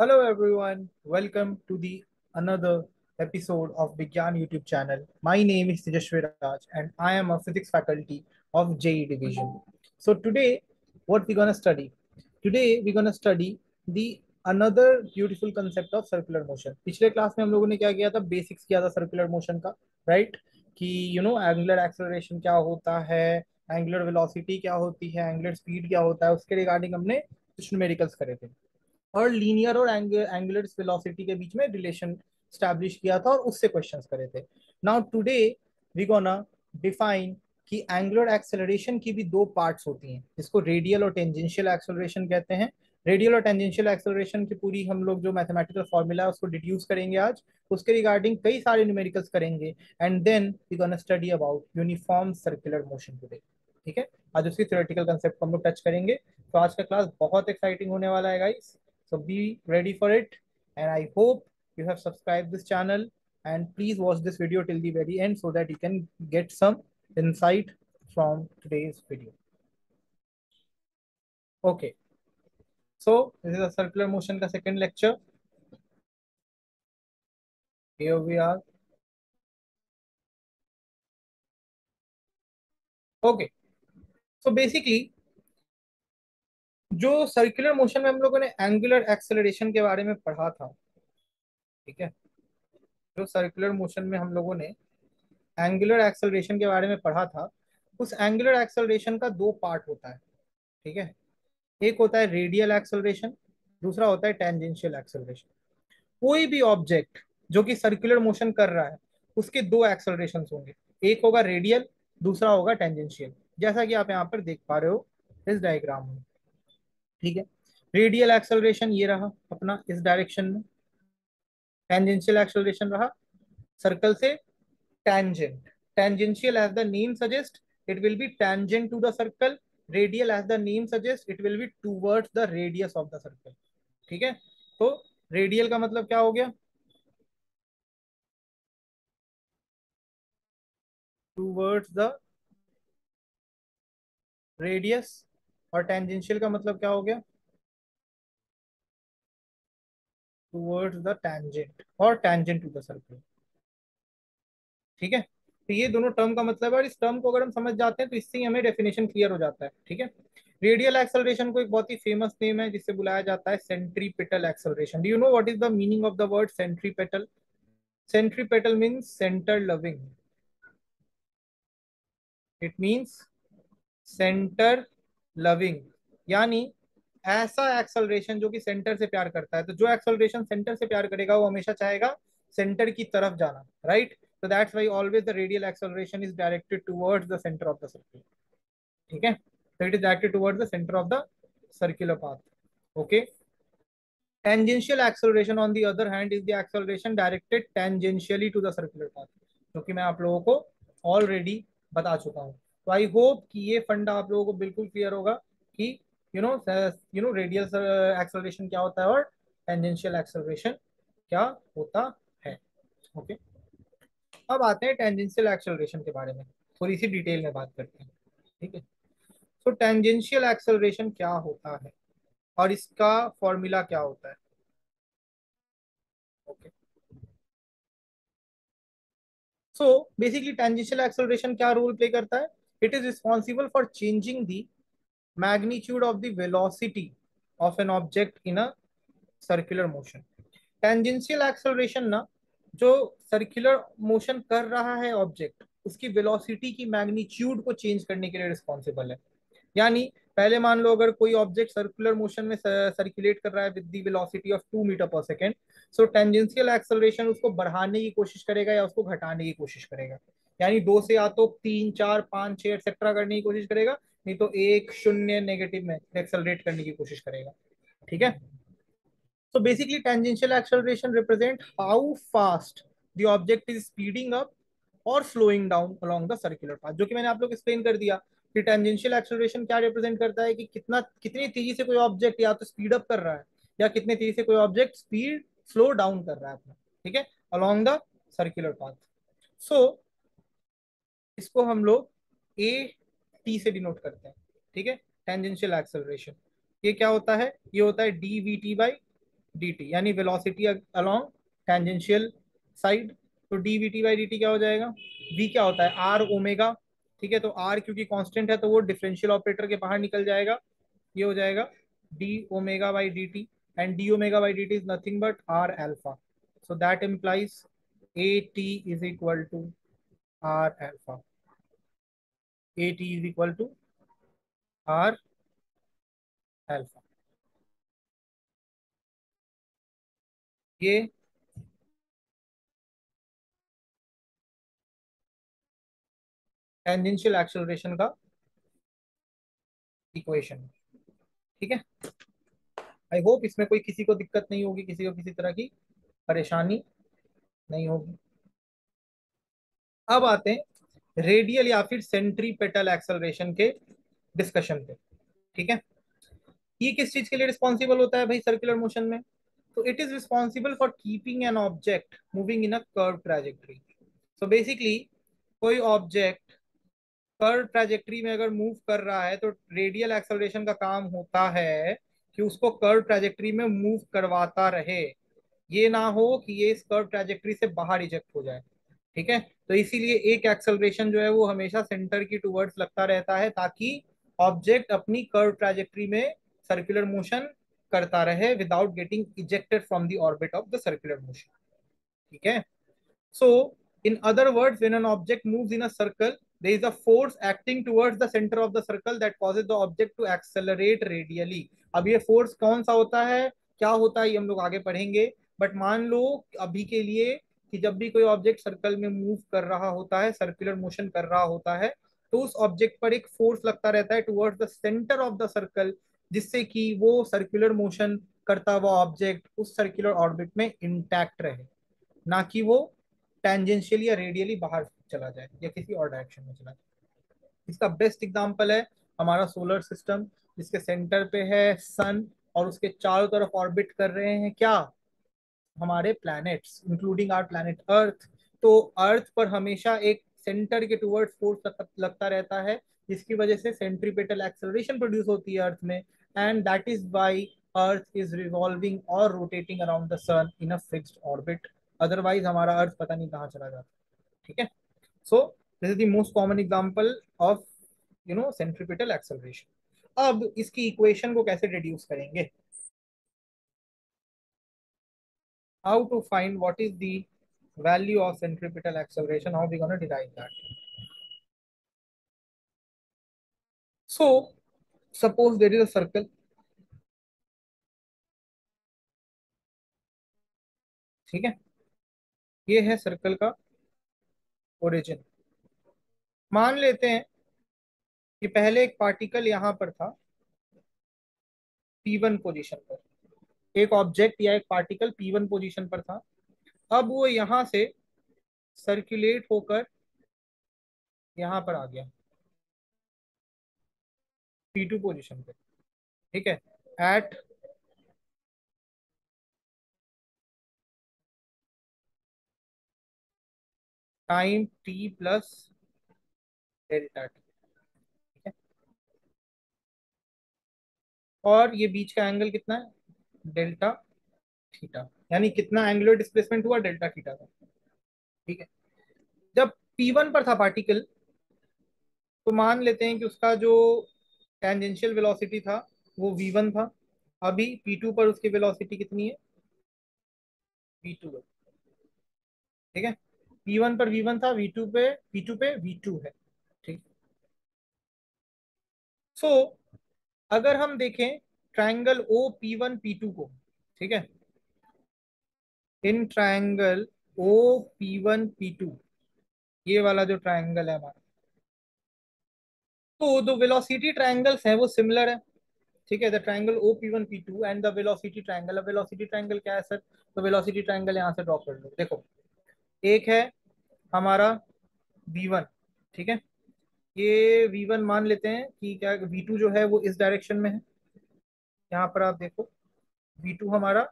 Hello everyone, welcome to the another episode of Vigyan YouTube channel. My name is Tejashwi Raj and I am a physics faculty of JE division. So today what we're gonna study? Today we're gonna study the another beautiful concept of circular motion. पिछले class में हम लोगों ने क्या किया था? Basics किया था सर्कुलर मोशन का, राइट? कि एंगुलर एक्सेलरेशन क्या होता है, एंगुलर वेलोसिटी क्या होती है, एंगुलर स्पीड क्या होता है, उसके रिगार्डिंग हमने कुछ न्यूमेरिकल्स करे थे और लीनियर और एंगुलर वेलोसिटी के बीच में रिलेशन स्टैब्लिश किया था और उससे क्वेश्चंस करे थे. Now today we gonna define कि एंगुलर एक्सेलरेशन की भी दो पार्ट्स होती हैं, जिसको रेडियल और टेंजेंशियल एक्सेलरेशन कहते हैं. रेडियल और टेंजेंशियल एक्सेलरेशन की पूरी हम लोग जो मैथमेटिकल फॉर्मूला है उसको डिड्यूस करेंगे आज. उसके रिगार्डिंग कई सारे न्यूमेरिकल्स करेंगे and then we gonna study about uniform circular motion today. ठीक है, आज उसकी थ्योरेटिकल कंसेप्ट को हम लोग टच करेंगे. तो आज का क्लास बहुत एक्साइटिंग होने वाला है guys. So be ready for it, and I hope you have subscribed this channel, and please watch this video till the very end so that you can get some insight from today's video. Okay, so this is a circular motion का second lecture. Here we are. Okay, so basically जो circular motion में हम लोगों ने angular acceleration के बारे में पढ़ा था, ठीक है, जो सर्कुलर मोशन में हम लोगों ने एंगुलर एक्सेलरेशन के बारे में पढ़ा था, उस एंगुलर एक्सेलरेशन का दो पार्ट होता है. ठीक है, एक होता है रेडियल एक्सेलरेशन, दूसरा होता है टेंजेंशियल एक्सेलरेशन. कोई भी ऑब्जेक्ट जो कि सर्कुलर मोशन कर रहा है उसके दो एक्सेलरेशन होंगे, एक होगा रेडियल, दूसरा होगा टेंजेंशियल, जैसा कि आप यहाँ पर देख पा रहे हो इस डायग्राम में. ठीक है, रेडियल एक्सेलरेशन ये रहा अपना इस डायरेक्शन में, टेंजेंशियल एक्सेलरेशन रहा सर्कल से tangent. Tangential, as the name suggests, it will be tangent to the circle. Radial, as the name suggests, it will be towards the radius of the circle. ठीक है, तो radial का मतलब क्या हो गया? Towards the radius. और tangential का मतलब क्या हो गया? टूवर्ड्स द टैंजेंट और टैंजेंट टू द सर्कल. ठीक है, तो ये दोनों टर्म का मतलब है, और इस टर्म को अगर हम समझ जाते हैं तो इससे ही हमें डेफिनेशन क्लियर हो जाता है. ठीक है, रेडियल एक्सेलरेशन को एक बहुत ही फेमस नेम है जिससे बुलाया जाता है centripetal acceleration. Do you know what is the meaning of the word centripetal? Centripetal means centre loving. It means centre loving, यानी ऐसा एक्सेलरेशन जो कि सेंटर से प्यार करता है. तो जो एक्सेलरेशन सेंटर से प्यार करेगा वो हमेशा चाहेगा सेंटर की तरफ जाना, right? So that's why always the radial acceleration is directed towards the center of the circle. ठीक है, so it is directed towards the center of the circular path. Okay, tangential acceleration on the other hand is the acceleration directed tangentially to the circular path, जो कि मैं आप लोगों को already बता चुका हूँ. तो आई होप कि ये फंडा आप लोगों को बिल्कुल क्लियर होगा कि रेडियल एक्सेलरेशन क्या होता है और टेंजेंशियल एक्सेलरेशन क्या होता है. ओके, अब आते हैं टेंजेंशियल एक्सेलरेशन के बारे में, थोड़ी सी डिटेल में बात करते हैं. ठीक है, तो टेंजेंशियल एक्सेलरेशन क्या होता है और इसका फॉर्मूला क्या होता है? Okay, so basically tangential acceleration क्या रोल प्ले करता है? It is responsible for changing the magnitude of the velocity of an object in a circular motion. Tangential acceleration ना, जो सर्कुलर मोशन कर रहा है ऑब्जेक्ट, उसकी वेलोसिटी की मैग्नीट्यूड को चेंज करने के लिए रिस्पॉन्सिबल है. यानी पहले मान लो अगर कोई ऑब्जेक्ट सर्कुलर मोशन में सर्कुलेट कर रहा है with the velocity of 2 metre per second, so tangential acceleration उसको बढ़ाने की कोशिश करेगा या उसको घटाने की कोशिश करेगा. यानी दो से या तो तीन चार पांच छह एक्सेट्रा करने की कोशिश करेगा, नहीं तो एक शून्य नेगेटिव में एक्सेलरेट करने की कोशिश करेगा. ठीक है, so basically tangential acceleration represent how fast the object is speeding up और slowing down along the circular path, जो कि मैंने आप लोग एक्सप्लेन कर दिया कि टेंजेंशियल एक्सेलरेशन क्या रिप्रेजेंट करता है कि कितनी तेजी से कोई ऑब्जेक्ट या तो स्पीड अप कर रहा है या कितनी तेजी से कोई ऑब्जेक्ट स्पीड स्लो डाउन कर रहा है अपना. ठीक है, along the circular path. So इसको हम लोग ए टी से डिनोट करते हैं. ठीक है, टेंजेंशियल एक्सेलरेशन ये क्या होता है? ये होता है D we T by D T, यानी वेलोसिटी अलोंग टेंजेंशियल साइड। तो D we T by D T क्या हो जाएगा, वी क्या होता है आर ओमेगा। ठीक है, तो आर क्योंकि कांस्टेंट है तो वो डिफरेंशियल ऑपरेटर के बाहर निकल जाएगा, ये हो जाएगा D omega by D T. And D omega by D T is nothing but R alpha. So that implies A T is equal to R alpha. A T is equal to R alpha. ये tangential acceleration का equation. ठीक है, I hope इसमें कोई किसी को दिक्कत नहीं होगी, किसी को किसी तरह की परेशानी नहीं होगी। अब आते हैं रेडियल या फिर सेंट्रीपेटल एक्सेलरेशन के डिस्कशन पे। ठीक है, ये किस चीज के लिए रिस्पॉन्सिबल होता है भाई सर्कुलर मोशन में? तो it is responsible for keeping an object moving in a curve trajectory. So basically कोई ऑब्जेक्ट कर्व ट्रैजेक्टरी में अगर मूव कर रहा है तो रेडियल एक्सेलरेशन का काम होता है कि उसको कर्व ट्रैजेक्टरी में मूव करवाता रहे, ये ना हो कि ये इस कर्व ट्रैजेक्टरी से बाहर इजेक्ट हो जाए। ठीक है, तो इसीलिए एक एक्सेलरेशन जो है वो हमेशा सेंटर की टुवर्ड्स लगता रहता है ताकि ऑब्जेक्ट अपनी कर्व ट्रैजेक्टरी में सर्कुलर मोशन करता रहे without getting ejected from the orbit of the circular motion. ठीक है, so, in other words, when an object moves in a circle, there is a force acting towards the center of the circle that causes the object to accelerate radially. अब ये force कौन सा होता है, क्या होता है, ये हम लोग आगे पढ़ेंगे। बट मान लो अभी के लिए कि जब भी कोई ऑब्जेक्ट सर्कल में मूव कर रहा होता है, सर्कुलर मोशन कर रहा होता है, तो उस ऑब्जेक्ट पर एक फोर्स लगता रहता है towards the centre of the circle, जिससे कि वो सर्कुलर मोशन करता हुआ ऑब्जेक्ट उस सर्कुलर ऑर्बिट में इंटैक्ट रहे, ना कि वो टेंजेंशियली या रेडियली बाहर चला जाए या किसी और डायरेक्शन में चला जाए। इसका बेस्ट एग्जांपल है हमारा सोलर सिस्टम, जिसके सेंटर पे है सन और उसके चारों तरफ ऑर्बिट कर रहे हैं क्या, हमारे planets including our planet earth. तो अर्थ पर हमेशा एक सेंटर के टुवर्ड्स फोर्स लगता रहता है, जिसकी वजह से सेंट्रीपेटल एक्सेलरेशन प्रोड्यूस होती है अर्थ में, and that is why earth is revolving और rotating around the sun in a fixed orbit. Otherwise हमारा अर्थ पता नहीं कहाँ चला जाता। ठीक है, so this is the most common example of centripetal acceleration. अब इसकी इक्वेशन को कैसे डिड्यूस करेंगे, how to find what is the value of centripetal acceleration, how we going to derive that. So suppose there is a circle। ठीक है, ये है circle का ओरिजिन। मान लेते हैं कि पहले एक पार्टिकल यहां पर था P1 पोजीशन पर, एक ऑब्जेक्ट या एक पार्टिकल P1 पोजीशन पर था। अब वो यहां से सर्कुलेट होकर यहां पर आ गया P2 पोजीशन पे। ठीक है, at time t plus delta T. ठीक है, और ये बीच का एंगल कितना है, डेल्टा थीटा, यानी कितना एंगुलर डिस्प्लेसमेंट हुआ, डेल्टा थीटा का। ठीक है, जब P1 पर था पार्टिकल तो मान लेते हैं कि उसका जो टेंजेंशियल वेलोसिटी था वो V1 था। अभी P2 पर उसकी वेलोसिटी कितनी है, V2 है। ठीक है, P1 पर V1 था, P2 पे V2 है। ठीक, सो अगर हम देखें ट्रायंगल ओ P1 P2 को, ठीक है, in triangle O P1 P2, ये वाला जो ट्रायंगल है हमारा, तो दो वेलोसिटी ट्रायंगल्स हैं वो सिमिलर है। ठीक है, the triangle O P1 P2 and the velocity triangle. अब वेलोसिटी ट्रायंगल क्या है सर, तो वेलोसिटी ट्रायंगल यहाँ से ड्रॉ कर लो। देखो, एक है हमारा V1। ठीक है, ये V1 मान लेते हैं कि क्या V2 जो है वो इस डायरेक्शन में है। यहाँ पर आप देखो V2 हमारा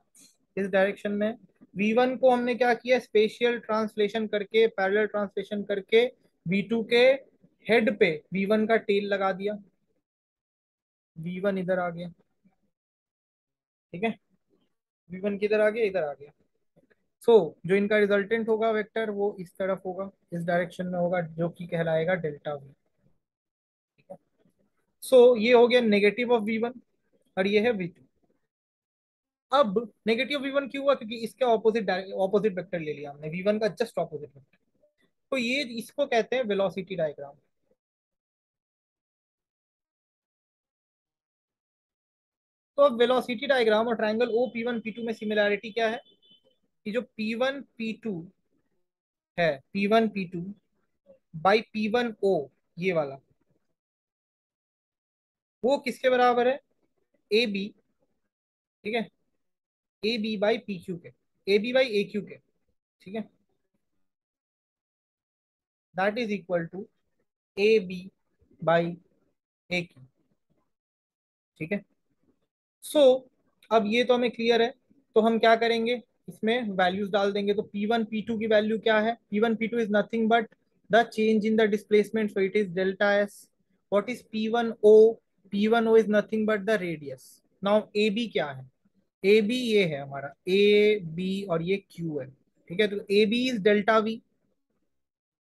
इस डायरेक्शन में है। V1 को हमने क्या किया, स्पेशियल ट्रांसलेशन करके, पैरेलल ट्रांसलेशन करके V2 के हेड पे V1 का टेल लगा दिया, V1 इधर आ गया। ठीक है, v1 किधर आ गया, इधर आ गया। सो जो इनका रिजल्टेंट होगा वेक्टर वो इस तरफ होगा, इस डायरेक्शन में होगा, जो कि कहलाएगा डेल्टा वी। ठीक है। सो ये हो गया नेगेटिव ऑफ v1 और ये है v2। अब नेगेटिव v1 क्यों हुआ, क्योंकि इसका ऑपोजिट ऑपोजिट वेक्टर ले लिया हमने, v1 का जस्ट ऑपोजिट वेक्टर। तो ये इसको कहते हैं वेलोसिटी डायग्राम। तो अब वेलोसिटी डायग्राम और triangle O P one P two में सिमिलैरिटी क्या है, कि जो पी वन पी टू है, P one P two by P one O, ये वाला, वो किसके बराबर है, ए बी। ठीक है, A B by P Q के, A B by A Q के। ठीक है, that is equal to A B by A Q. ठीक है। सो अब ये तो हमें क्लियर है। तो हम क्या करेंगे, इसमें वैल्यूज डाल देंगे। तो P1 P2 की वैल्यू क्या है, P1 P2 is nothing but the change in the displacement, so it is delta S. What is P1O, P1O is nothing but the radius. Now A B क्या है, A B ये है हमारा, A B और ये Q है। ठीक है, तो A B is delta V.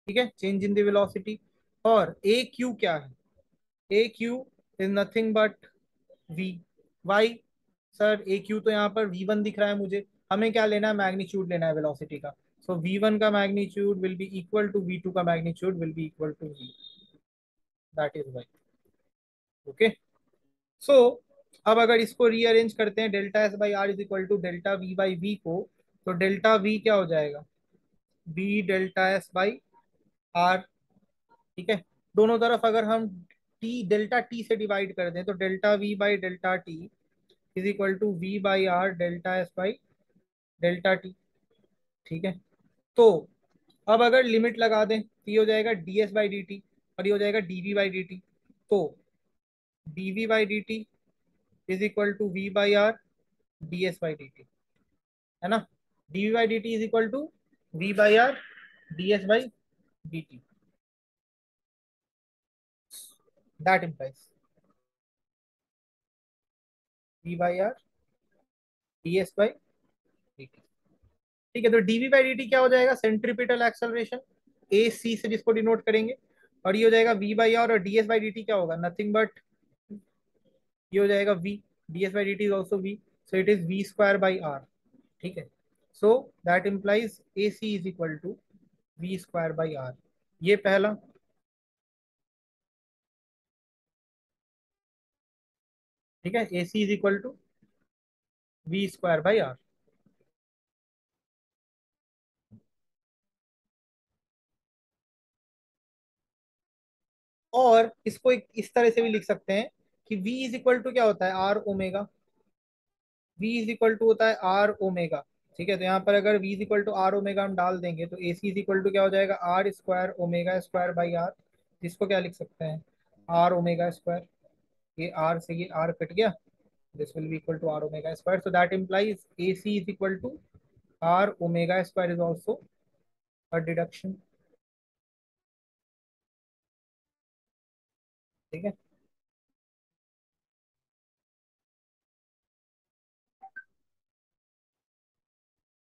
ठीक है, चेंज इन द वेलोसिटी। और ए क्यू क्या है, A Q is nothing but V. Why, sir A Q तो यहाँ पर v1 दिख रहा है मुझे, हमें क्या लेना है, मैग्नीट्यूड लेना है वेलोसिटी का। सो v1 का magnitude will be equal to v2 का magnitude will be equal to v। That is why. Okay. So अब अगर इसको रीअरेंज करते हैं, delta S by R is equal to delta V by V को, तो delta V क्या हो जाएगा, v delta S by R. ठीक है, दोनों तरफ अगर हम टी डेल्टा टी से डिवाइड कर दें, तो delta V by delta T is equal to V by R delta S by delta T. ठीक है। तो अब अगर लिमिट लगा दें तो ये हो जाएगा D S by D T और ये हो जाएगा D V by D T. तो D V by D T is equal to V by R D S by D T, है ना। D V by D T is equal to V by R D S by D T. That implies V by R D S by D T. ठीक है, तो DV by D T क्या हो जाएगा, centripetal acceleration, ए सी से जिसको denote करेंगे। और ये हो जाएगा वी बाई आर, और D S by D T क्या होगा, नथिंग बट ये हो जाएगा V, D S by D T is also V, so it is V square by R. ठीक है, so that implies A C is equal to V square by R. ये पहला। ठीक है, A C is equal to V square by R. और इसको एक इस तरह से भी लिख सकते हैं कि v इज इक्वल टू क्या होता है, R omega. v is equal to होता है आर ओमेगा। ठीक है, तो यहाँ पर अगर v is equal to R omega हम डाल देंगे, तो A C is equal to क्या हो जाएगा, R square omega square by R. जिसको क्या लिख सकते हैं, आर ओमेगा स्क्वायर। ये आर से ये आर कट गया, this will be equal to R omega square. So that implies A C is equal to R omega square is also a deduction. ठीक है,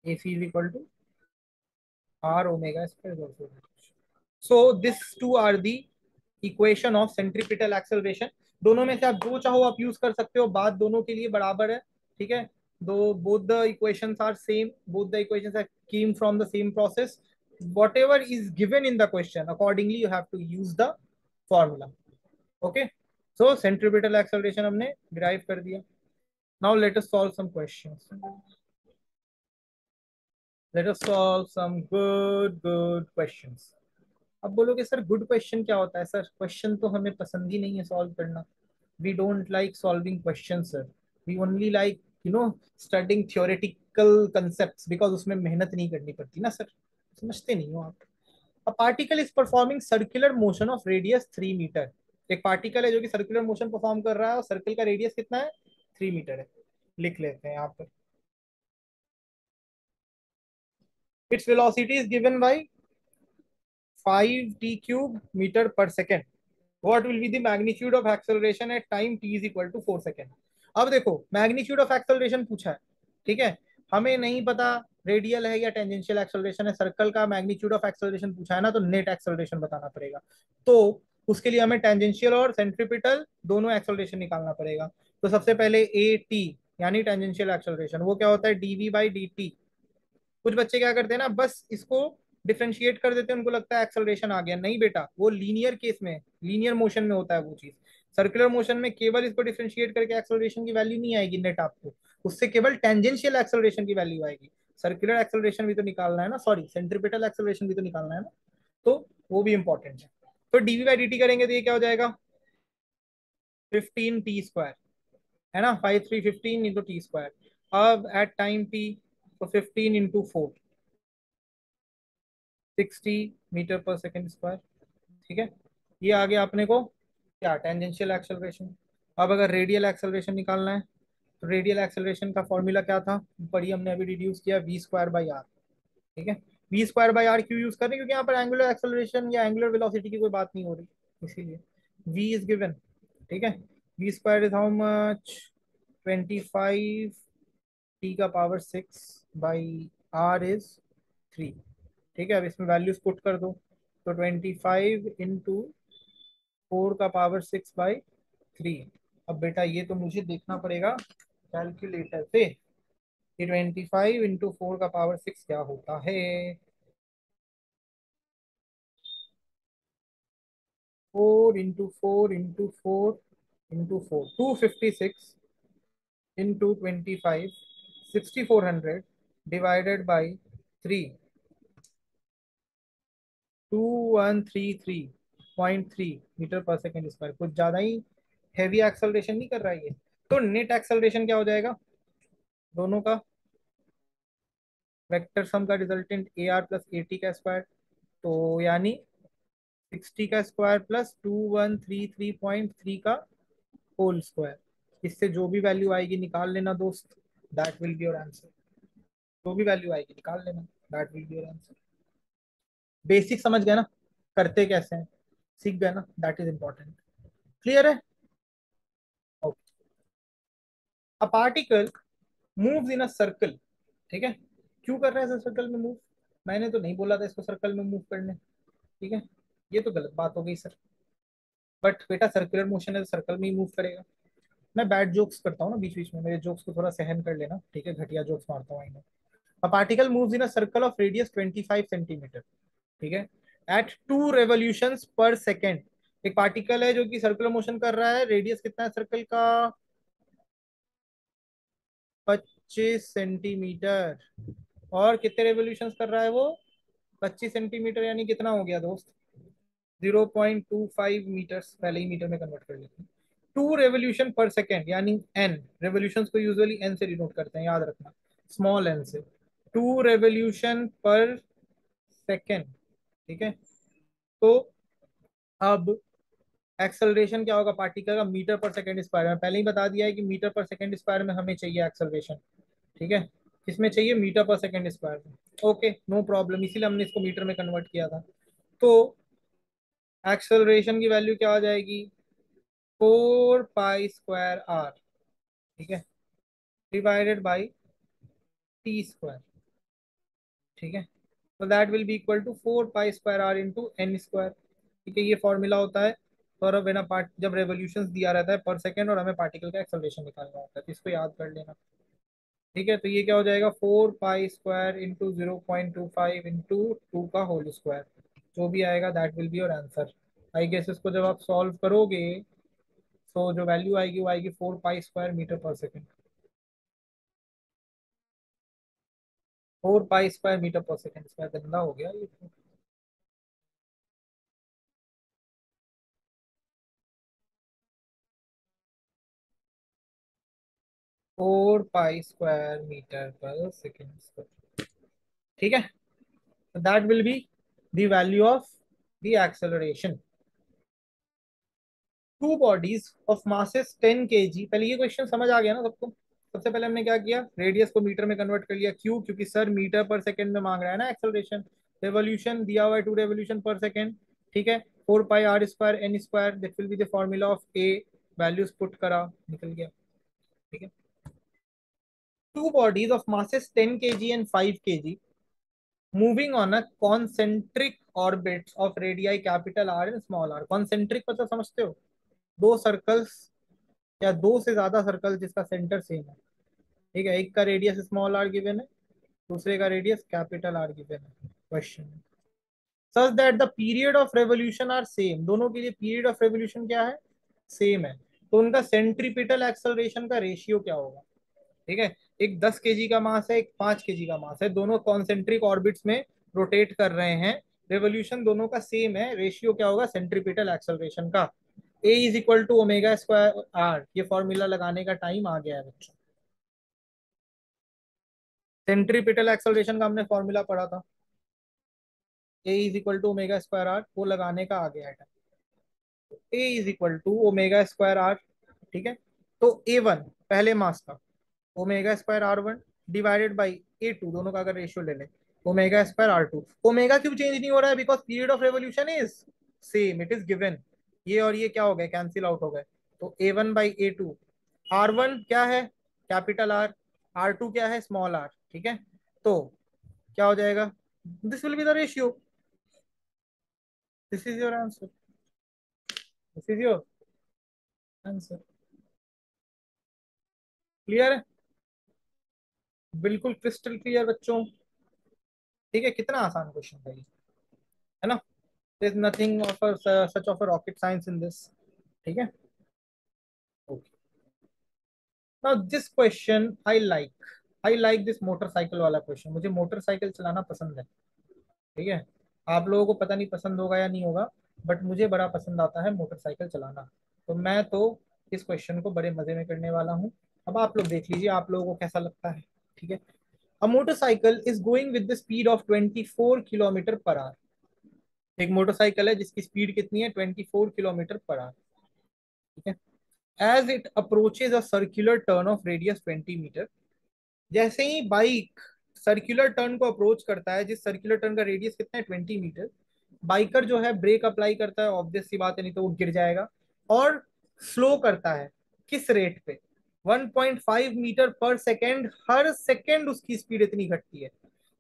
A C is equal to R omega square is also deduction. So this two are the equation of centripetal acceleration. दोनों में से आप जो चाहो आप use कर सकते हो, बात दोनों के लिए बराबर है। ठीक है, दो both the equations are same, both the equations are came from the same process. whatever is given in the question, accordingly you have to use the formula. Okay, so centripetal acceleration हमने derive कर दिया। Now let us solve some questions, let us solve some good questions। अब बोलोगे sir good question क्या होता है, sir question तो हमें पसंद ही नहीं है सॉल्व करना। We don't like solving question sir, we only like studying theoretical concept, because उसमें मेहनत नहीं करनी पड़ती ना सर, समझते नहीं हो आप। A particle is performing circular motion of radius 3 metre. एक पार्टिकल है जो कि सर्कुलर मोशन परफॉर्म कर रहा है और सर्कल का रेडियस कितना है, 3 मीटर है। लिख लेते हैं यहाँ पर, its velocity is given by 5 t³ metre per second. what will be the magnitude of acceleration at time t is equal to 4 second. अब देखो मैग्नीट्यूड ऑफ एक्सेलरेशन पूछा है। ठीक है, हमें नहीं पता रेडियल है या टेंजेंशियल एक्सेलरेशन है, सर्कल का मैग्नीट्यूड ऑफ एक्सेलरेशन पूछा है ना, तो नेट एक्सेलरेशन बताना पड़ेगा। तो उसके लिए हमें टेंजेंशियल और सेंट्रीपिटल दोनों एक्सेलरेशन निकालना पड़ेगा। तो सबसे पहले ए टी यानी टेंजेंशियल एक्सेलरेशन, वो क्या होता है, डीवी बाई डी टी। कुछ बच्चे क्या करते हैं ना, बस इसको डिफ्रेंशिएट कर देते हैं, उनको लगता है एक्सेलरेशन आ गया। नहीं बेटा, वो लीनियर केस में, लीनियर मोशन में होता है वो चीज। सर्कुलर मोशन में केवल इसको डिफ्रेंशिएट करके एक्सेलरेशन की वैल्यू नहीं आएगी नेट आपको, उससे केवल टेंजेंशियल एक्सेलरेशन की वैल्यू आएगी। सर्कुलर एक्सेलरेशन भी तो निकालना है ना, सॉरी सेंट्रीपिटल एक्सेलरेशन भी तो निकालना है ना, तो वो भी इंपॉर्टेंट है। तो डीवी बाई डी टी करेंगे तो ये क्या हो जाएगा, 15 t स्क्वायर, है ना, 5 3 15 इंटू टी स्क्वायर। अब एट टाइम टी, तो 15 into 4, 60 metre per second square. ठीक है, ये आ गया अपने को क्या, टेंजेंशियल एक्सेलरेशन। अब अगर रेडियल एक्सेलरेशन निकालना है, तो रेडियल एक्सेलरेशन का फॉर्मूला क्या था, ऊपर ही हमने अभी रिड्यूस किया, वी स्क्वायर बाई आर। ठीक है, वी स्क्वायर बाई आर क्यों यूज कर रहे हैं, क्योंकि यहाँ पर एंगुलर एक्सेलरेशन या एंगुलर वेलोसिटी की कोई बात नहीं हो रही, इसीलिए वी इज गिवन। ठीक है, V square is how much, 25 t⁻⁶ by R is 3। ठीक है, अब इसमें वैल्यूज पुट कर दो, तो 25 इंटू 4⁻⁶/3। अब बेटा ये तो मुझे देखना पड़ेगा कैलकुलेटर से कि 25 इंटू 4⁻⁶ क्या होता है। 4 into 4 into 4 256 into 25, 6400 divided by 3, 2133.3 metre per second square. कुछ ज्यादा ही हैवी एक्सेलरेशन नहीं कर रहा है ये। तो नेट एक्सेलरेशन क्या हो जाएगा, दोनों का वेक्टर सम का resultant A R plus A T का स्क्वायर, तो यानी 60 का स्क्वायर प्लस 2133.3 का होल स्क्वायर। इससे जो भी वैल्यू आएगी निकाल लेना दोस्त, that will be your answer. जो भी वैल्यू आएगी निकाल लेना, that will be your answer. Basic समझ गए ना, करते कैसे हैं, सीख गए ना, दैट इज इंपॉर्टेंट। क्लियर है, okay. A particle moves in a circle. ठीक है, क्यों कर रहा है सर्कल में मूव, मैंने तो नहीं बोला था इसको सर्कल में मूव करने। ठीक है, ये तो गलत बात हो गई सर। बट बेटा सर्कुलर मोशन है तो सर्कल में ही मूव करेगा। मैं बैड जोक्स करता हूँ ना बीच बीच में, मेरे जोक्स को थोड़ा सहन कर लेना, ठीक है, घटिया जोक्स मारता हूँ मैं। A particle moves in a circle of radius 25 centimetre. ठीक है, एट 2 रेवोल्यूशंस पर सेकेंड। एक पार्टिकल है जो कि सर्कुलर मोशन कर रहा है, रेडियस कितना है सर्कल का, 25 सेंटीमीटर। और कितने रेवोल्यूशंस कर रहा है वो, 25 सेंटीमीटर, यानी कितना हो गया दोस्त, 0.25 मीटर्स। पहले ही मीटर में कन्वर्ट कर लेते हैं। 2 रेवोल्यूशन पर सेकेंड यानी एन, रेवोल्यूशन को यूजुअली एन से डिनोट करते हैं, याद रखना, स्मॉल एन से। 2 रेवोल्यूशन पर सेकेंड। ठीक है, तो अब एक्सेलरेशन क्या होगा पार्टिकल का, मीटर पर सेकेंड स्क्वायर में पहले ही बता दिया है कि मीटर पर सेकेंड स्क्वायर में हमें चाहिए एक्सेलरेशन। ठीक है, किसमें चाहिए, मीटर पर सेकेंड स्क्वायर में। ओके, नो प्रॉब्लम, इसीलिए हमने इसको मीटर में कन्वर्ट किया था। तो एक्सेलरेशन की वैल्यू क्या आ जाएगी, 4 पाई स्क्वायर आर। ठीक है, डिवाइडेड बाई टी स्क्वायर। ठीक है, तो that will be equal to 4 pi square R into N square. ठीक है, ये फॉर्मूला होता है for a when a part, जब रेवोल्यूशंस दिया रहता है पर सेकंड और हमें पार्टिकल का एक्सेलरेशन निकालना होता है, तो इसको याद कर लेना। ठीक है, तो ये क्या हो जाएगा, 4 पाई स्क्वायर इंटू 0.25 इंटू 2 का होल स्क्वायर। जो भी आएगा that will be your answer. I guess इसको जब आप सॉल्व करोगे तो जो वैल्यू आएगी वो आएगी 4 pi square metre per second. 4 pi square metre per second, इसका गंदा हो गया ये तो। 4 pi square metre per second. ठीक है, that will be the value of the acceleration. Two bodies of masses 10 kg। पहले ये क्वेश्चन समझ आ गया ना सबको। सबसे पहले हमने क्या किया, रेडियस को मीटर में कन्वर्ट कर लिया, क्यों, क्योंकि सर मीटर पर सेकंड में मांग रहा है ना एक्सेलरेशन। रेवोल्यूशन दिया हुआ है 2 रेवोल्यूशन पर सेकंड। ठीक है, 4 पाई r square n square, this will be the formula of A. Values put करा, निकल गया। ठीक है, two bodies of masses 10 kg and 5 kg moving on a concentric orbits of radii capital R and small r. Concentric मतलब समझते हो, दो circles या दो से ज्यादा सर्कल जिसका सेंटर सेम है, ठीक है, एक का रेडियस स्मॉल आर गिवन है, दूसरे का रेडियस कैपिटल आर गिवन है क्वेश्चन में, such that the period of revolution are same, दोनों के लिए पीरियड ऑफ रेवोल्यूशन क्या है, सेम है, तो उनका सेंट्रीपिटल एक्सेलरेशन का रेशियो क्या होगा, ठीक है, एक 10 केजी का मास है, एक 5 केजी का मास है, दोनों कॉन्सेंट्रिक ऑर्बिट्स में रोटेट कर रहे हैं, रेवोल्यूशन दोनों का सेम है, रेशियो क्या होगा सेंट्रीपिटल एक्सेलरेशन का, A is equal to omega square R, ये फॉर्मूला लगाने का टाइम आ गया है बच्चों, सेंट्रीपिटल एक्सेलरेशन का हमने फॉर्मूला पढ़ा था, A is equal to omega square R, वो लगाने का आ गया है, A is equal to omega square R, ठीक है, तो ए वन पहले मास का omega square R one divided by A two, दोनों का अगर रेशियो ले ले omega square R two, omega क्यों चेंज नहीं हो रहा है, because period of revolution is same, it is given, ये और ये क्या हो गए, कैंसिल आउट हो गए, तो A one by A two, R one क्या है कैपिटल आर, आर टू क्या है स्मॉल आर, ठीक है, तो क्या हो जाएगा, this will be the ratio, this is your answer, this is your answer, clear है, बिल्कुल क्रिस्टल क्लियर बच्चों, ठीक है, कितना आसान क्वेश्चन था ये, है ना, there is nothing of such of a rocket science in this, ठीक है, okay, now this question I like this motorcycle वाला क्वेश्चन, मुझे मोटरसाइकिल चलाना पसंद है, ठीक है, आप लोगों को पता नहीं पसंद होगा या नहीं होगा, बट मुझे बड़ा पसंद आता है मोटरसाइकिल चलाना, तो मैं तो इस क्वेश्चन को बड़े मजे में करने वाला हूँ, अब आप लोग देख लीजिए आप लोगों को कैसा लगता है, ठीक है, a motorcycle is going with the speed of 24 kilometre per hour, एक मोटरसाइकिल है जिसकी स्पीड कितनी है 24 किलोमीटर पर आवर, ठीक है, as it approaches a circular turn of radius 20 metre, जैसे ही बाइक सर्कुलर टर्न को अप्रोच करता है, जिस सर्कुलर टर्न का रेडियस कितना है 20 मीटर, बाइकर जो है ब्रेक अप्लाई करता है, ऑब्वियस सी बात है, नहीं तो वो गिर जाएगा, और स्लो करता है, किस रेट पे 1.5 मीटर पर सेकेंड, हर सेकेंड उसकी स्पीड इतनी घटती है,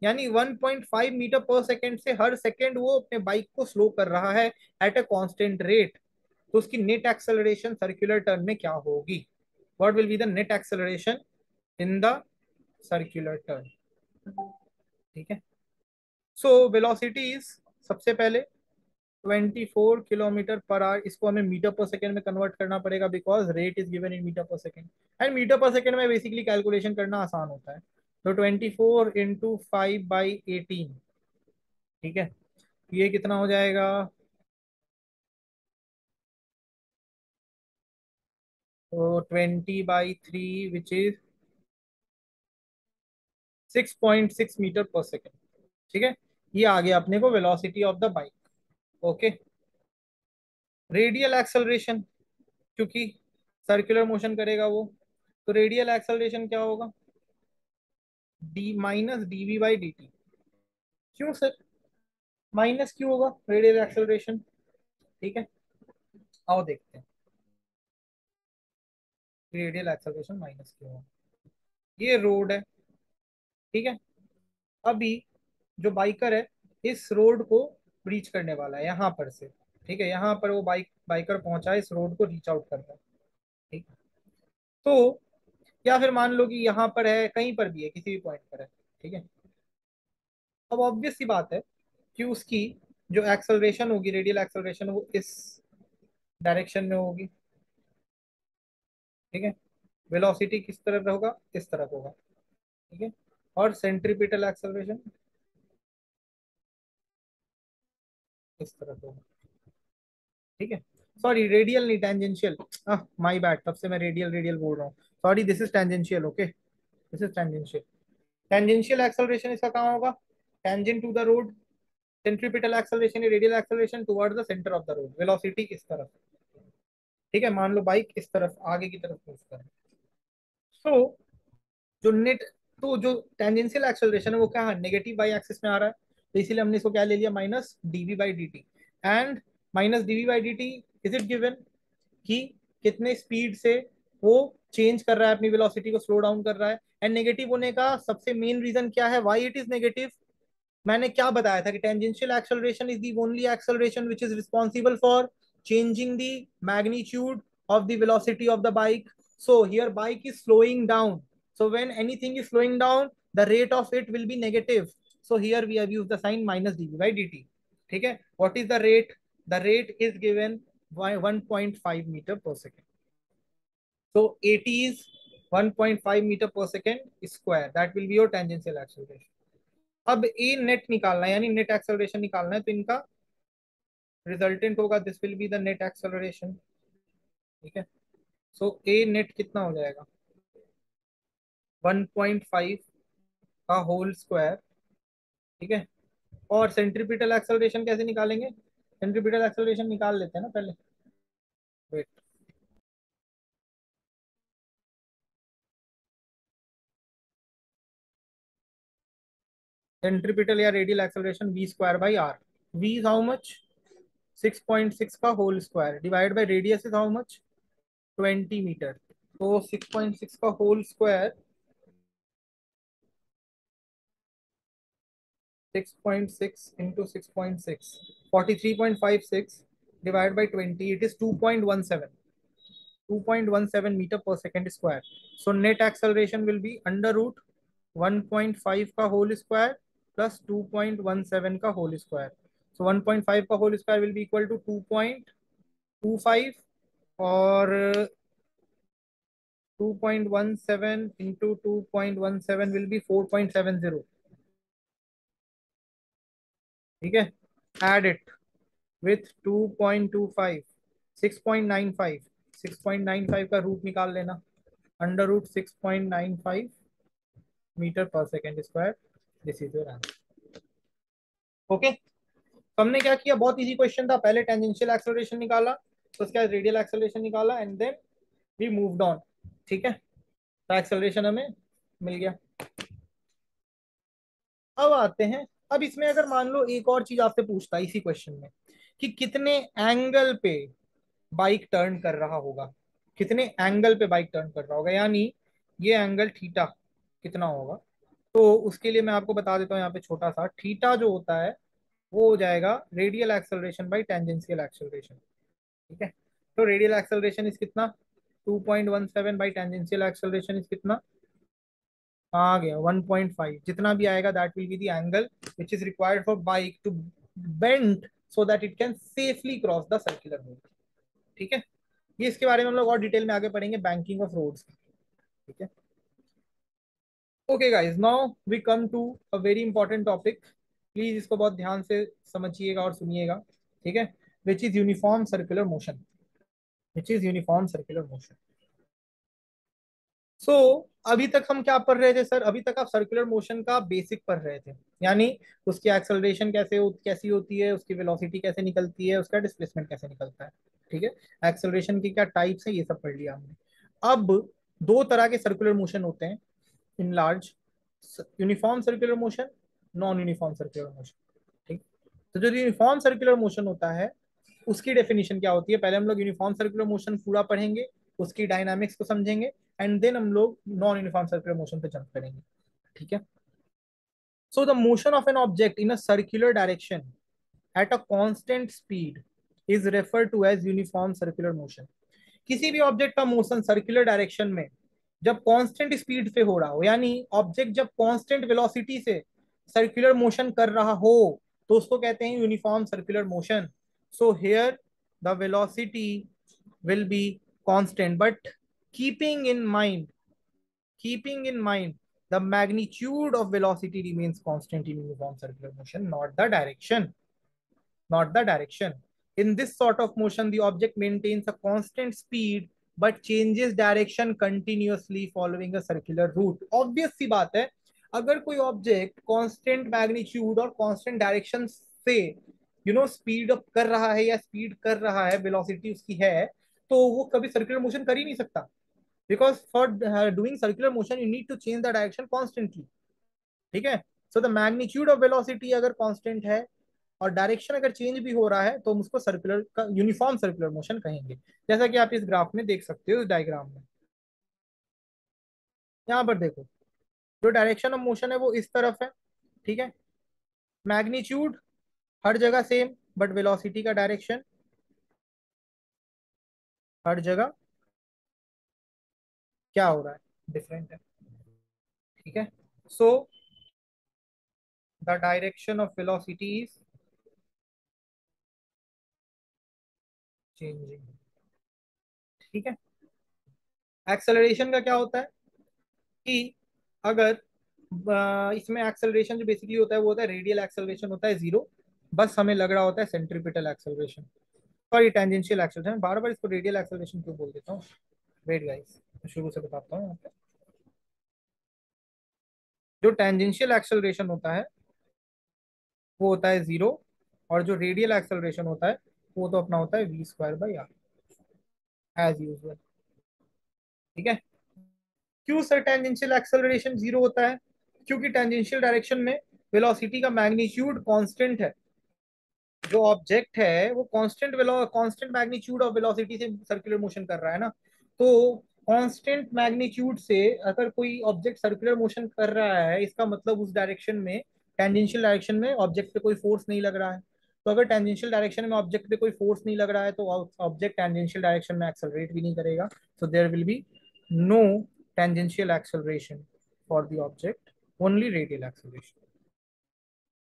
यानी 1.5 मीटर पर सेकेंड से हर सेकेंड वो अपने बाइक को स्लो कर रहा है एट अ कांस्टेंट रेट, तो उसकी नेट एक्सेलरेशन सर्कुलर टर्न में क्या होगी, what will be the net acceleration in the circular turn, ठीक है, सो वेलोसिटी इज, सबसे पहले 24 किलोमीटर पर आवर, इसको हमें मीटर पर सेकेंड में कन्वर्ट करना पड़ेगा, because rate is given in metre per second, and metre per second में बेसिकली कैलकुलेशन करना आसान होता है, तो 24 इंटू 5/18, ठीक है, ये कितना हो जाएगा, तो 20/3 which is 6.6 metre per second, ठीक है, ये आ गया अपने को velocity of the bike, okay, radial acceleration, क्योंकि सर्कुलर मोशन करेगा वो, तो रेडियल एक्सेलरेशन क्या होगा, D minus D V by D T, क्यों सर, माइनस क्यों होगा रेडियल एक्सेलरेशन, ठीक है, आओ देखते हैं रेडियल एक्सेलरेशन माइनस क्यों होगा, ये रोड है, ठीक है, अभी जो बाइकर है इस रोड को ब्रीच करने वाला है यहाँ पर से, ठीक है, यहाँ पर वो बाइकर पहुंचा है, इस रोड को रीच आउट कर रहा है, ठीक है, तो या फिर मान लो कि यहाँ पर है, कहीं पर भी है, किसी भी पॉइंट पर है, ठीक है, अब ऑब्वियस सी बात है कि उसकी जो एक्सेलरेशन होगी रेडियल एक्सेलरेशन वो इस डायरेक्शन में होगी, ठीक है, वेलोसिटी किस तरफ होगा, इस तरफ होगा, ठीक है, और सेंट्रीपिटल एक्सेलरेशन इस तरफ होगा, ठीक है, सॉरी रेडियल नहीं टेंजेंशियल, माय बैड, तब से मैं रेडियल रेडियल बोल रहा हूँ, sorry this is tangential, okay, this is tangential, tangential acceleration इसका कहाँ होगा, tangent to the road, centripetal acceleration radial acceleration towards the centre of the road, velocity इस तरफ, ठीक है, मान लो बाइक इस तरफ आगे की तरफ मूव कर, सो जो नेट, तो जो टेंजेंशियल एक्सेलरेशन है वो क्या है नेगेटिव वाई एक्सिस में आ रहा है, तो इसीलिए हमने इसको क्या ले लिया minus D V by D T, and minus D V by D T is it given कि कितने स्पीड से वो चेंज कर रहा है, अपनी वेलोसिटी को स्लो डाउन कर रहा है। एंड नेगेटिव होने का सबसे मेन रीजन क्या है, व्हाई इट इज नेगेटिव? मैंने क्या बताया था कि tangential acceleration is the only acceleration which is responsible for changing the magnitude of the velocity of the bike. So here bike is slowing down. So when anything is slowing down, the rate of it will be negative. So here we have used the sign minus dv by dt. ठीक है, what is the rate? The rate is given by 1.5 meter per second. So at is 1.5 meter per second square. That will be your tangential acceleration. अब ए net निकालना है, यानी net acceleration निकालना है, तो इनका रिजल्टेंट होगा, this will be the net acceleration. ठीक है, सो ए नेट कितना हो जाएगा, 1.5 का होल स्क्वायर। ठीक है, और सेंट्रीपिटल एक्सेलरेशन कैसे निकालेंगे? सेंट्रीपिटल एक्सेलरेशन निकाल लेते हैं ना पहले, वेट। सेंट्रीपिटल या radial acceleration V square by R. V is how much, 6.6 का whole square divide by radius is how much, 20 metre. तो 6.6 का whole square, 6.6 into 6.6, 43.56 divided by 20, it is 2.17, 2.17 meter per second square. So net acceleration will be under root 1.5 का whole square plus 2.17 का whole square. So 1.5 का whole square will be equal to 2.25 और 2.17 into 2.17 will be 4.70. ठीक है, add it with 2.25, 6.95, 6.95 का root निकाल लेना, under root 6.95 metre per second square. This is your answer. Okay, तो हमने क्या किया, बहुत इजी क्वेश्चन था। पहले टेंजेंशियल एक्सेलरेशन निकाला, तो उसके बाद रेडियल एक्सेलरेशन निकाला, and then we moved on. ठीक है, तो एक्सेलरेशन हमें मिल गया। अब आते हैं, अब इसमें अगर मान लो एक और चीज आपसे पूछता है इसी क्वेश्चन में, कि कितने एंगल पे बाइक टर्न कर रहा होगा, कितने एंगल पे बाइक टर्न कर रहा होगा, यानी ये एंगल थीटा कितना होगा। तो उसके लिए मैं आपको बता देता हूँ यहाँ पे छोटा सा, थीटा जो होता है वो हो जाएगा radial acceleration by tangential acceleration. ठीक है, तो रेडियल एक्सेलरेशन इज कितना, 2.17 बाई टेंजेंशियल एक्सेलरेशन इज कितना, आ गया 1.5। जितना भी आएगा that will be the angle which is required for bike to bend so that it can safely cross the circular road. ठीक है, ये इसके बारे में हम लोग और डिटेल में आगे पढ़ेंगे, बैंकिंग ऑफ रोड्स। ठीक है, okay guys, now we come to a very important topic. Please इसको बहुत ध्यान से समझिएगा और सुनिएगा। ठीक है, which is uniform circular motion, which is uniform circular motion. So अभी तक हम क्या पढ़ रहे थे सर, अभी तक आप सर्कुलर मोशन का बेसिक पढ़ रहे थे, यानी उसकी एक्सेलरेशन कैसी होती है, उसकी वेलोसिटी कैसे निकलती है, उसका डिस्प्लेसमेंट कैसे निकलता है। ठीक है, एक्सेलरेशन की क्या टाइप्स है, ये सब पढ़ लिया हमने। अब दो तरह के सर्कुलर मोशन होते हैं in large, uniform circular motion, non uniform circular motion. ठीक, तो जो यूनिफॉर्म सर्कुलर मोशन होता है उसकी डेफिनेशन क्या होती है, पहले हम लोग यूनिफॉर्म सर्कुलर मोशन पूरा पढ़ेंगे, उसकी डायनामिक्स को समझेंगे, एंड देन हम लोग नॉन यूनिफॉर्म सर्कुलर मोशन पे जंप करेंगे। ठीक है, so the motion of an object in a circular direction at a constant speed is refer to as uniform circular motion. किसी भी ऑब्जेक्ट का मोशन सर्कुलर डायरेक्शन में जब कांस्टेंट स्पीड से हो रहा हो, यानी ऑब्जेक्ट जब कांस्टेंट वेलोसिटी से सर्कुलर मोशन कर रहा हो, तो उसको कहते हैं uniform circular motion. So here the velocity will be constant, but keeping in mind keeping in mind the magnitude of velocity remains constant in uniform circular motion, not the direction. In this sort of motion, the object maintains a constant speed but changes direction continuously following a circular route. Obvious सी बात है, अगर कोई object constant magnitude और constant direction से speed up कर रहा है या स्पीड कर रहा है, वेलोसिटी उसकी है, तो वो कभी सर्कुलर मोशन कर ही नहीं सकता, because for doing circular motion you need to change the direction constantly. ठीक है, so the magnitude of velocity अगर कांस्टेंट है और डायरेक्शन अगर चेंज भी हो रहा है, तो हम उसको सर्कुलर का यूनिफॉर्म सर्कुलर मोशन कहेंगे, जैसा कि आप इस ग्राफ में देख सकते हो, इस डायग्राम में। यहाँ पर देखो, जो डायरेक्शन ऑफ मोशन है वो इस तरफ है, ठीक है। मैग्नीट्यूड हर जगह सेम, बट वेलोसिटी का डायरेक्शन हर जगह क्या हो रहा है, डिफरेंट है, ठीक है। So the direction of velocity is changing, ठीक है। एक्सेलरेशन का क्या होता है कि अगर इसमें एक्सेलरेशन जो बेसिकली होता है वो होता है रेडियल एक्सेलरेशन होता है जीरो, बस हमें लग रहा होता है centripetal acceleration, sorry tangential acceleration, बार बार इसको रेडियल एक्सेलरेशन क्यों बोल देता हूँ। वेट गाइस, मैं शुरू से बताता हूँ यहाँ पे। जो टेंजेंशियल एक्सेलरेशन होता है वो होता है जीरो, और जो रेडियल एक्सेलरेशन होता है वो तो अपना होता है v² by are, as usual, ठीक है। क्यों सर टेंजेंशियल एक्सेलरेशन जीरो होता है? क्योंकि टेंजेंशियल डायरेक्शन में वेलोसिटी का मैग्नीट्यूड कांस्टेंट है। जो ऑब्जेक्ट है वो कांस्टेंट मैग्नीट्यूड ऑफ वेलोसिटी से सर्कुलर मोशन कर रहा है ना, तो कांस्टेंट मैग्नीट्यूड से अगर कोई ऑब्जेक्ट सर्कुलर मोशन कर रहा है, इसका मतलब उस डायरेक्शन में, टेंजेंशियल डायरेक्शन में ऑब्जेक्ट पे कोई फोर्स नहीं लग रहा है। तो अगर टेंजेंशियल डायरेक्शन में ऑब्जेक्ट पे कोई फोर्स नहीं लग रहा है तो ऑब्जेक्ट टेंजेंशियल डायरेक्शन में एक्सेलरेट भी नहीं करेगा, so there will be no tangential acceleration for the object, only radial acceleration.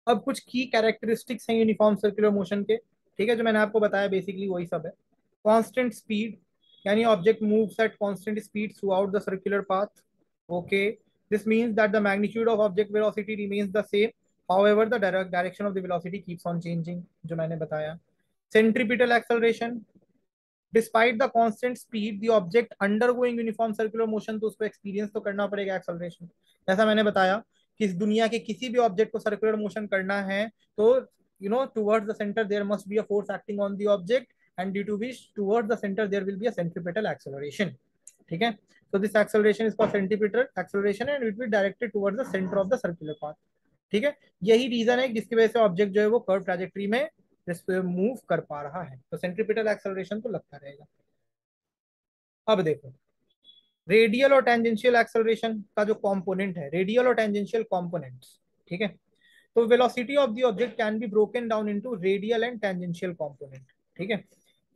अब कुछ की कैरेक्टरिस्टिक्स हैं यूनिफॉर्म सर्कुलर मोशन के, ठीक है, जो मैंने आपको बताया बेसिकली वही सब है। कांस्टेंट स्पीड, यानी object moves at constant speed through out the circular path, okay. This means that the magnitude of object velocity remains the same, however the direction of the velocity keeps on changing, जो मैंने बताया। Centripetal acceleration, despite the constant speed the object undergoing uniform circular motion, तो उसको experience तो करना पड़ेगा acceleration. जैसा मैंने बताया कि इस दुनिया के किसी भी ऑब्जेक्ट को सर्कुलर मोशन करना है तो towards the centre there must be a force acting on the object, and due to which towards the centre there will be a centripetal acceleration, ठीक है। So this acceleration is called centripetal acceleration and it will be directed towards the center of the circular path, ठीक है। यही reason है जिसकी वजह से object जो है वो कर्व ट्रैजेक्टरी में मूव कर पा रहा है, तो सेंट्रीपिटल एक्सेलरेशन तो लगता रहेगा। अब देखो, रेडियल और टेंजेंशियल एक्सेलरेशन का जो कंपोनेंट है, रेडियल और टेंजेंशियल कंपोनेंट्स, ठीक है। तो velocity of the object can be broken down into radial and tangential component, ठीक है।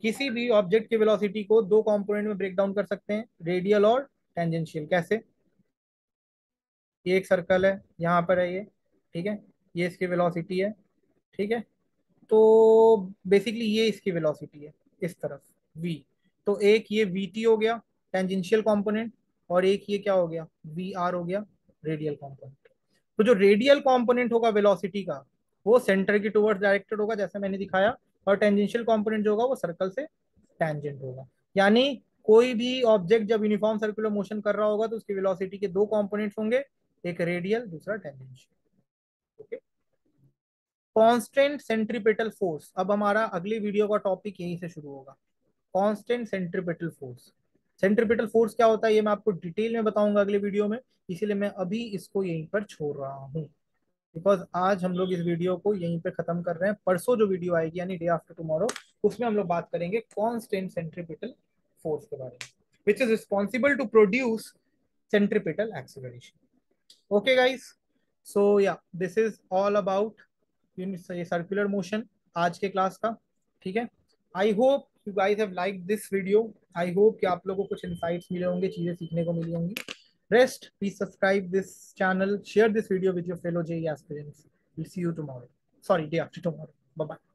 किसी भी ऑब्जेक्ट की वेलोसिटी को दो कंपोनेंट में ब्रेक डाउन कर सकते हैं, रेडियल और टेंजेंशियल। कैसे? ये एक सर्कल है, यहाँ पर है ये, ठीक है, ये इसकी वेलोसिटी है, ठीक है। तो बेसिकली ये इसकी वेलोसिटी है इस तरफ v, तो एक ये vt हो गया टेंजेंशियल कंपोनेंट, और एक ये क्या हो गया vr हो गया रेडियल कंपोनेंट। तो जो रेडियल कंपोनेंट होगा वेलोसिटी का वो सेंटर की टुवर्ड्स डायरेक्टेड होगा जैसे मैंने दिखाया, और टेंजेंशियल कंपोनेंट जो होगा वो सर्कल से टेंजेंट होगा। यानी कोई भी ऑब्जेक्ट जब यूनिफॉर्म सर्कुलर मोशन कर रहा होगा तो उसकी वेलोसिटी के दो कंपोनेंट्स होंगे, एक रेडियल दूसरा tangential, okay. Constant centripetal force, अब हमारा अगली वीडियो का टॉपिक यहीं से शुरू होगा, constant centripetal force. Centripetal force क्या होता है ये मैं आपको डिटेल में बताऊंगा अगले वीडियो में, इसीलिए मैं अभी इसको यहीं पर छोड़ रहा हूँ, बिकॉज आज हम लोग इस वीडियो को यहीं पे खत्म कर रहे हैं। परसों जो वीडियो आएगी यानी डे आफ्टर टुमारो, उसमें हम लोग बात करेंगे कांस्टेंट सेंट्रीपिटल फोर्स के बारे में, which is responsible to produce centripetal acceleration, okay guys, so yeah, this is all about ये सर्कुलर मोशन आज के क्लास का, ठीक है। I hope you guys have like this video, I hope कि आप लोगों को कुछ इंसाइट्स मिले होंगे, चीजें सीखने को मिली होंगी। Rest, please subscribe this channel, share this video with your fellow JEE aspirants, will see you tomorrow, sorry day after tomorrow, bye bye.